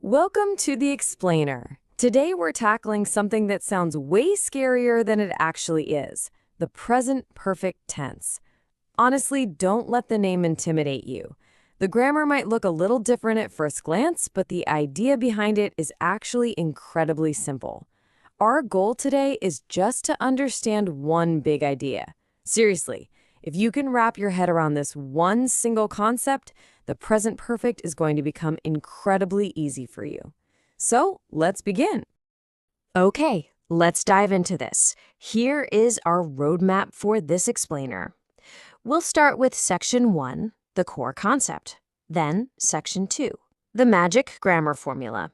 Welcome to the Explainer. Today we're tackling something that sounds way scarier than it actually is, the present perfect tense. Honestly, don't let the name intimidate you. The grammar might look a little different at first glance, but the idea behind it is actually incredibly simple. Our goal today is just to understand one big idea. Seriously, if you can wrap your head around this one single concept, the present perfect is going to become incredibly easy for you. So, let's begin. Okay, let's dive into this. Here is our roadmap for this explainer. We'll start with Section 1, the core concept. Then, Section 2, the magic grammar formula.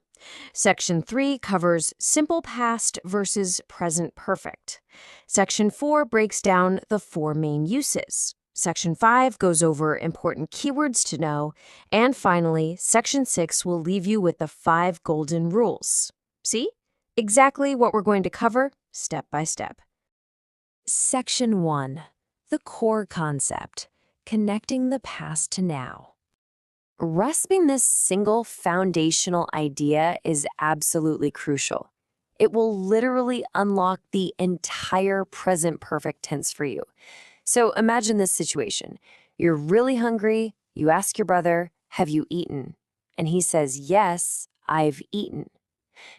Section 3 covers simple past versus present perfect. Section 4 breaks down the four main uses. Section 5 goes over important keywords to know. And finally, Section 6 will leave you with the 5 golden rules. See? Exactly what we're going to cover step by step. Section 1. The core concept, connecting the past to now. Grasping this single foundational idea is absolutely crucial. It will literally unlock the entire present perfect tense for you. So imagine this situation. You're really hungry, you ask your brother, "Have you eaten?" And he says, "Yes, I've eaten."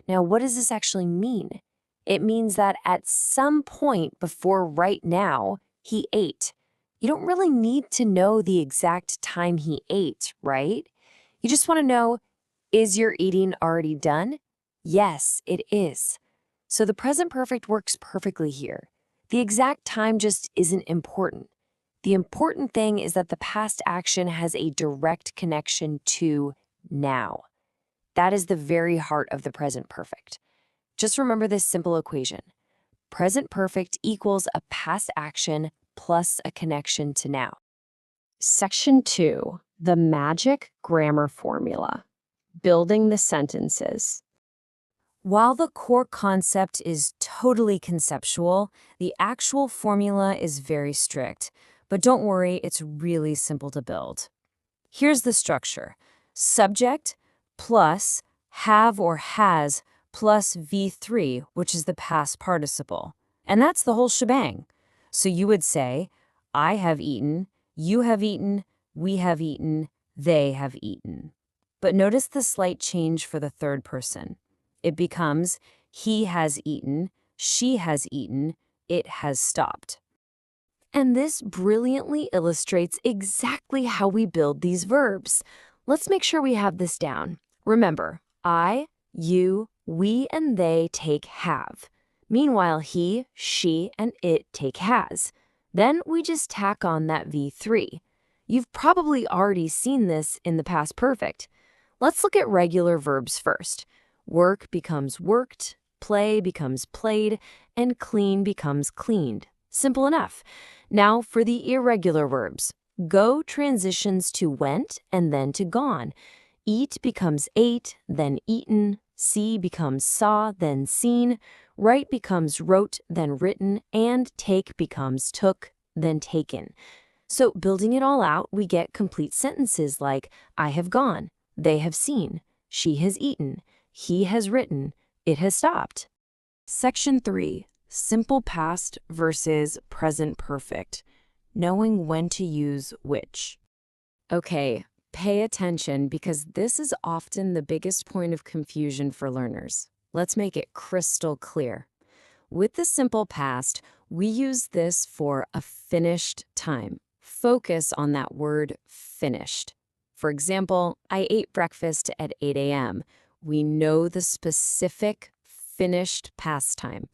Now, what does this actually mean? It means that at some point before right now, he ate. You don't really need to know the exact time he ate, right? You just want to know, is your eating already done? Yes, it is. So the present perfect works perfectly here. The exact time just isn't important. The important thing is that the past action has a direct connection to now. That is the very heart of the present perfect. Just remember this simple equation. Present perfect equals a past action plus a connection to now. Section 2, the magic grammar formula, building the sentences. While the core concept is totally conceptual, the actual formula is very strict. But don't worry, it's really simple to build. Here's the structure. Subject plus have or has plus V3, which is the past participle. And that's the whole shebang. So you would say, I have eaten, you have eaten, we have eaten, they have eaten. But notice the slight change for the third person. It becomes, he has eaten, she has eaten, it has stopped. And this brilliantly illustrates exactly how we build these verbs. Let's make sure we have this down. Remember, I, you, we, and they take have. Meanwhile, he, she, and it take has. Then we just tack on that V3. You've probably already seen this in the past perfect. Let's look at regular verbs first. Work becomes worked, play becomes played, and clean becomes cleaned. Simple enough. Now for the irregular verbs. Go transitions to went and then to gone. Eat becomes ate, then eaten. See becomes saw, then seen. Write becomes wrote, then written. And take becomes took, then taken. So building it all out, we get complete sentences like, I have gone, they have seen, she has eaten, he has written, it has stopped. Section 3, simple past versus present perfect, knowing when to use which. Okay, pay attention because this is often the biggest point of confusion for learners. Let's make it crystal clear. With the simple past, we use this for a finished time. Focus on that word finished. For example, I ate breakfast at 8 a.m. We know the specific finished past time.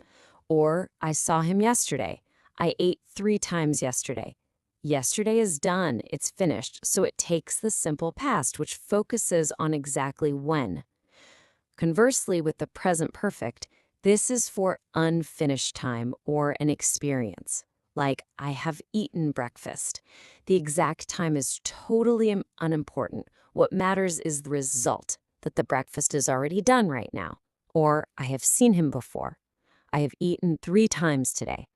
Or I saw him yesterday. I ate 3 times yesterday. Yesterday is done, it's finished, so it takes the simple past, which focuses on exactly when. Conversely, with the present perfect, this is for unfinished time or an experience. Like, I have eaten breakfast. The exact time is totally unimportant. What matters is the result, that the breakfast is already done right now. Or, I have seen him before. I have eaten 3 times today.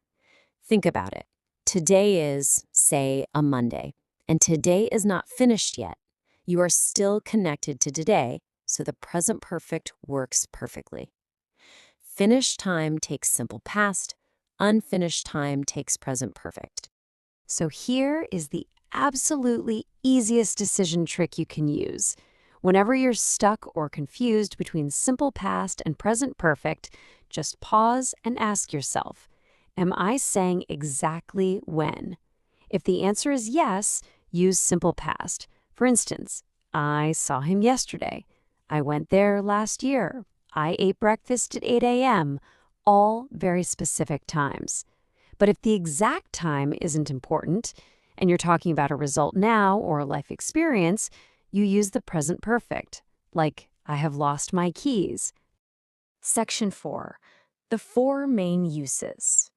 Think about it. Today is, say, a Monday, and today is not finished yet. You are still connected to today, so the present perfect works perfectly. Finished time takes simple past, unfinished time takes present perfect. So here is the absolutely easiest decision trick you can use. Whenever you're stuck or confused between simple past and present perfect, just pause and ask yourself, am I saying exactly when? If the answer is yes, use simple past. For instance, I saw him yesterday. I went there last year. I ate breakfast at 8 a.m., all very specific times. But if the exact time isn't important, and you're talking about a result now or a life experience, you use the present perfect, like, I have lost my keys. Section 4. The 4 main uses.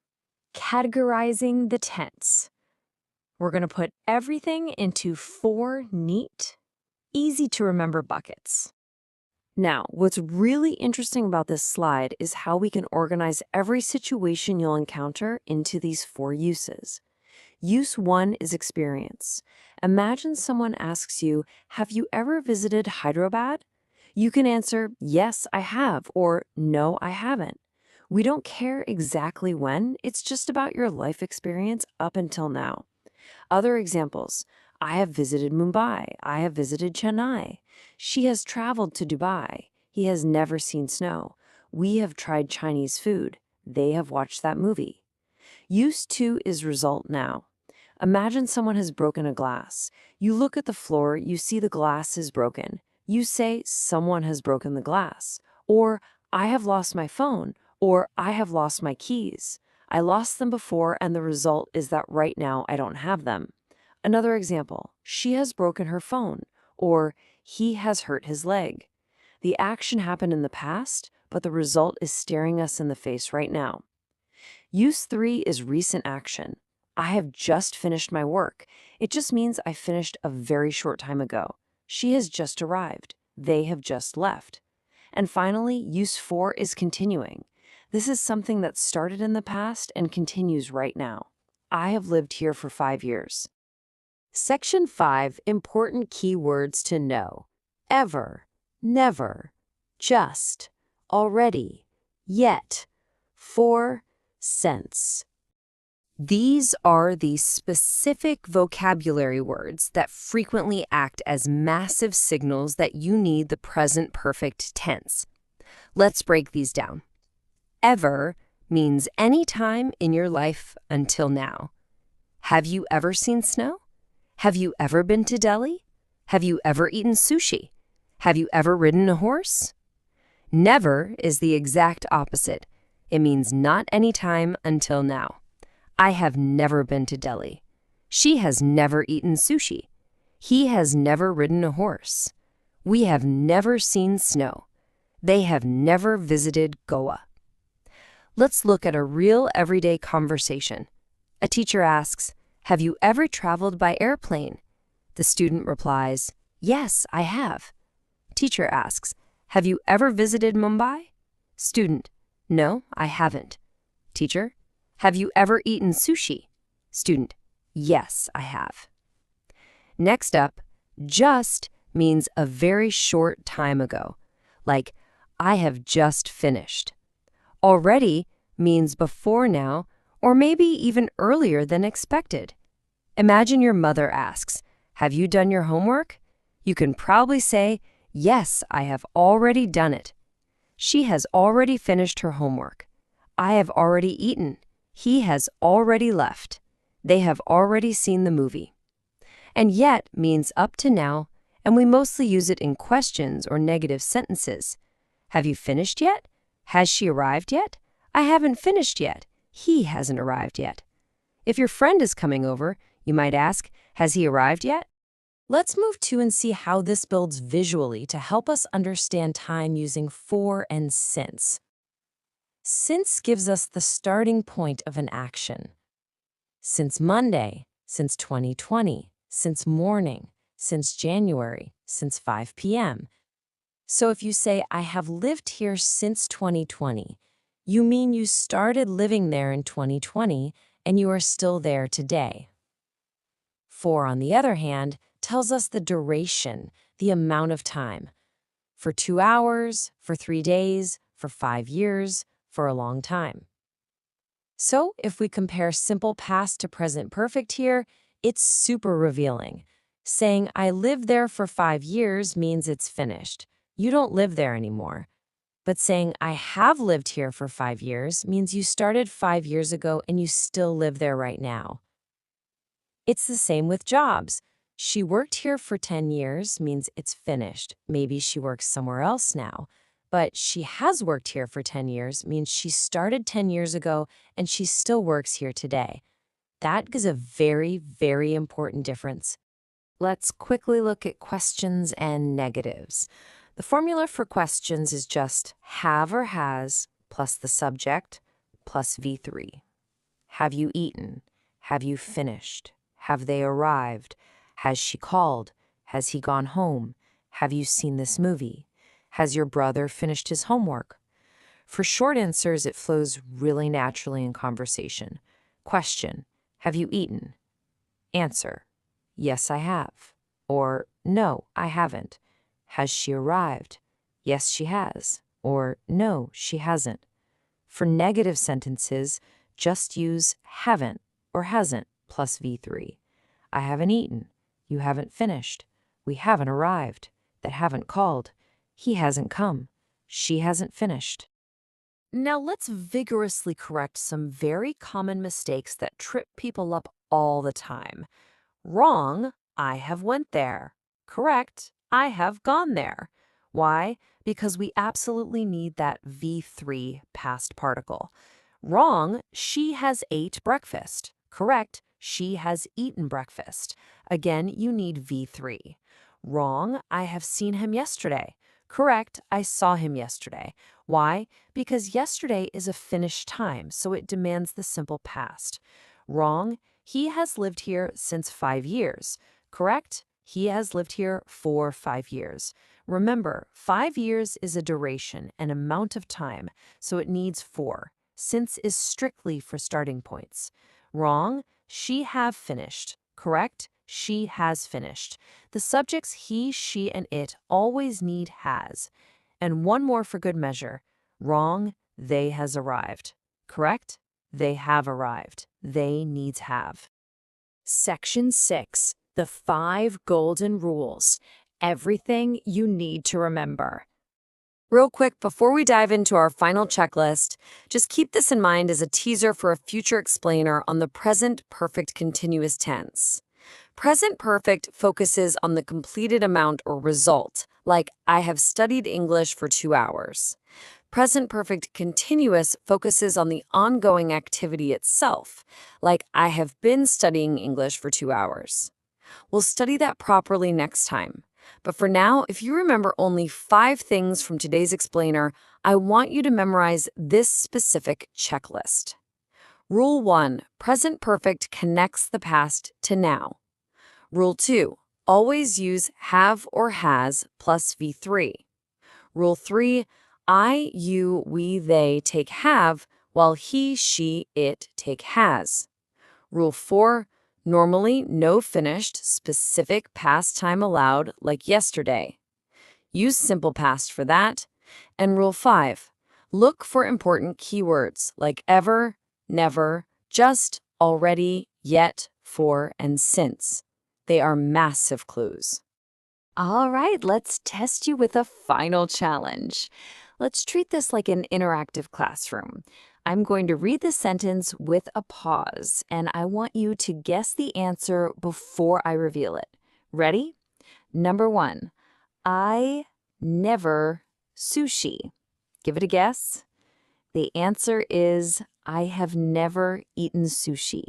Categorizing the tense. We're going to put everything into 4 neat, easy-to-remember buckets. Now, what's really interesting about this slide is how we can organize every situation you'll encounter into these 4 uses. Use 1 is experience. Imagine someone asks you, have you ever visited Hyderabad? You can answer, yes, I have, or no, I haven't. We don't care exactly when, it's just about your life experience up until now. Other examples, I have visited Mumbai. I have visited Chennai. She has traveled to Dubai. He has never seen snow. We have tried Chinese food. They have watched that movie. Use 2 is result now. Imagine someone has broken a glass. You look at the floor, you see the glass is broken. You say, someone has broken the glass. Or, I have lost my phone. Or, I have lost my keys. I lost them before, and the result is that right now I don't have them. Another example, she has broken her phone. Or, he has hurt his leg. The action happened in the past, but the result is staring us in the face right now. Use 3 is recent action. I have just finished my work. It just means I finished a very short time ago. She has just arrived. They have just left. And finally, use 4 is continuing. This is something that started in the past and continues right now. I have lived here for 5 years. Section 5, important keywords to know. Ever, never, just, already, yet, for, since. These are the specific vocabulary words that frequently act as massive signals that you need the present perfect tense. Let's break these down. Ever means any time in your life until now. Have you ever seen snow? Have you ever been to Delhi? Have you ever eaten sushi? Have you ever ridden a horse? Never is the exact opposite. It means not any time until now. I have never been to Delhi. She has never eaten sushi. He has never ridden a horse. We have never seen snow. They have never visited Goa. Let's look at a real everyday conversation. A teacher asks, have you ever traveled by airplane? The student replies, yes, I have. Teacher asks, have you ever visited Mumbai? Student, no, I haven't. Teacher, have you ever eaten sushi? Student, yes, I have. Next up, just means a very short time ago, like I have just finished. Already means before now, or maybe even earlier than expected. Imagine your mother asks, have you done your homework? You can probably say, yes, I have already done it. She has already finished her homework. I have already eaten. He has already left. They have already seen the movie. And yet means up to now, and we mostly use it in questions or negative sentences. Have you finished yet? Has she arrived yet? I haven't finished yet. He hasn't arrived yet. If your friend is coming over, you might ask, has he arrived yet? Let's move to and see how this builds visually to help us understand time using for and since. Since gives us the starting point of an action. Since Monday, since 2020, since morning, since January, since 5 p.m. So if you say, I have lived here since 2020, you mean you started living there in 2020 and you are still there today. For, on the other hand, tells us the duration, the amount of time. For 2 hours, for 3 days, for 5 years, for a long time. So if we compare simple past to present perfect here, it's super revealing. Saying I lived there for 5 years means it's finished. You don't live there anymore. But saying I have lived here for 5 years means you started 5 years ago and you still live there right now. It's the same with jobs. She worked here for 10 years means it's finished. Maybe she works somewhere else now. But she has worked here for 10 years means she started 10 years ago and she still works here today. That is a very, very important difference. Let's quickly look at questions and negatives. The formula for questions is just have or has plus the subject plus V3. Have you eaten? Have you finished? Have they arrived? Has she called? Has he gone home? Have you seen this movie? Has your brother finished his homework? For short answers, it flows really naturally in conversation. Question: have you eaten? Answer: yes, I have. Or no, I haven't. Has she arrived? Yes, she has. Or no, she hasn't. For negative sentences, just use haven't or hasn't plus V3. I haven't eaten. You haven't finished. We haven't arrived. That haven't called. He hasn't come. She hasn't finished. Now let's vigorously correct some very common mistakes that trip people up all the time. Wrong, I have went there. Correct, I have gone there. Why? Because we absolutely need that V3 past particle. Wrong, she has ate breakfast. Correct, she has eaten breakfast. Again, you need V3. Wrong, I have seen him yesterday. Correct, I saw him yesterday. Why? Because yesterday is a finished time, so it demands the simple past. Wrong, he has lived here since 5 years. Correct? He has lived here for 5 years. Remember, 5 years is a duration, an amount of time, so it needs 4. Since is strictly for starting points. Wrong, she have finished. Correct? She has finished. The subjects he, she, and it always need has. And one more for good measure. Wrong, they has arrived. Correct? They have arrived. They needs have. Section 6. The 5 golden rules. Everything you need to remember. Real quick, before we dive into our final checklist, just keep this in mind as a teaser for a future explainer on the present perfect continuous tense. Present perfect focuses on the completed amount or result, like I have studied English for 2 hours. Present perfect continuous focuses on the ongoing activity itself, like I have been studying English for 2 hours. We'll study that properly next time. But for now, if you remember only 5 things from today's explainer, I want you to memorize this specific checklist. Rule 1, present perfect connects the past to now. Rule 2, always use have or has plus V3. Rule 3, I, you, we, they take have, while he, she, it take has. Rule 4, normally no finished, specific past time allowed, like yesterday. Use simple past for that. And Rule 5, look for important keywords like ever, never, just, already, yet, for, and since. They are massive clues. All right, let's test you with a final challenge. Let's treat this like an interactive classroom. I'm going to read the sentence with a pause, and I want you to guess the answer before I reveal it. Ready? Number 1, I never sushi. Give it a guess. The answer is I have never eaten sushi.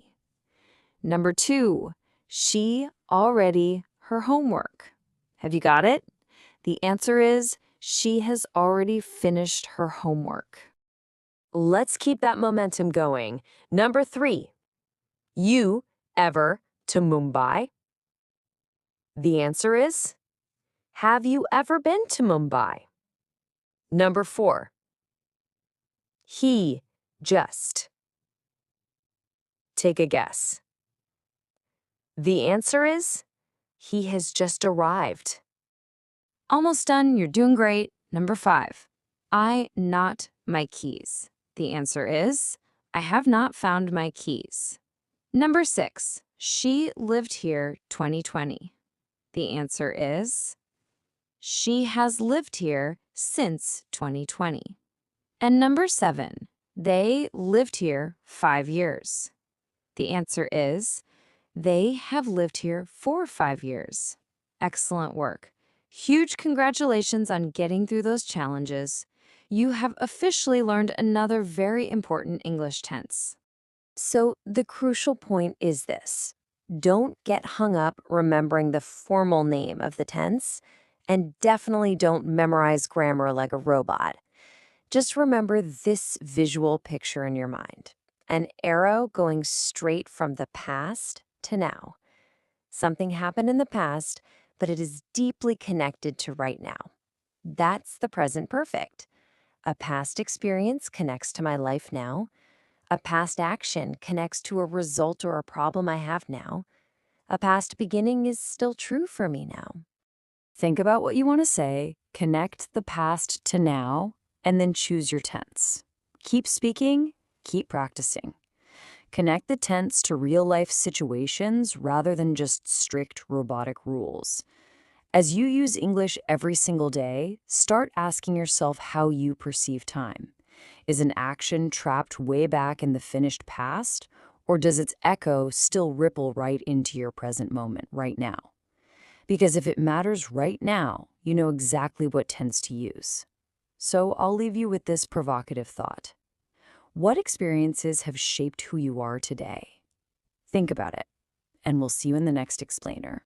Number 2, she already her homework. Have you got it? The answer is she has already finished her homework. Let's keep that momentum going. Number 3, you ever to Mumbai? The answer is, have you ever been to Mumbai? Number 4, he just. Take a guess. The answer is, he has just arrived. Almost done, you're doing great. Number 5. I not my keys. The answer is, I have not found my keys. Number 6. She lived here 2020. The answer is, she has lived here since 2020. And number 7. They lived here 5 years. The answer is, they have lived here for 5 years. Excellent work. Huge congratulations on getting through those challenges. You have officially learned another very important English tense. So the crucial point is this. Don't get hung up remembering the formal name of the tense, and definitely don't memorize grammar like a robot. Just remember this visual picture in your mind. An arrow going straight from the past to now. Something happened in the past, but it is deeply connected to right now. That's the present perfect. A past experience connects to my life now. A past action connects to a result or a problem I have now. A past beginning is still true for me now. Think about what you want to say, connect the past to now, and then choose your tense. Keep speaking, keep practicing. Connect the tense to real-life situations rather than just strict robotic rules. As you use English every single day, start asking yourself how you perceive time. Is an action trapped way back in the finished past, or does its echo still ripple right into your present moment, right now? Because if it matters right now, you know exactly what tense to use. So I'll leave you with this provocative thought. What experiences have shaped who you are today? Think about it, and we'll see you in the next explainer.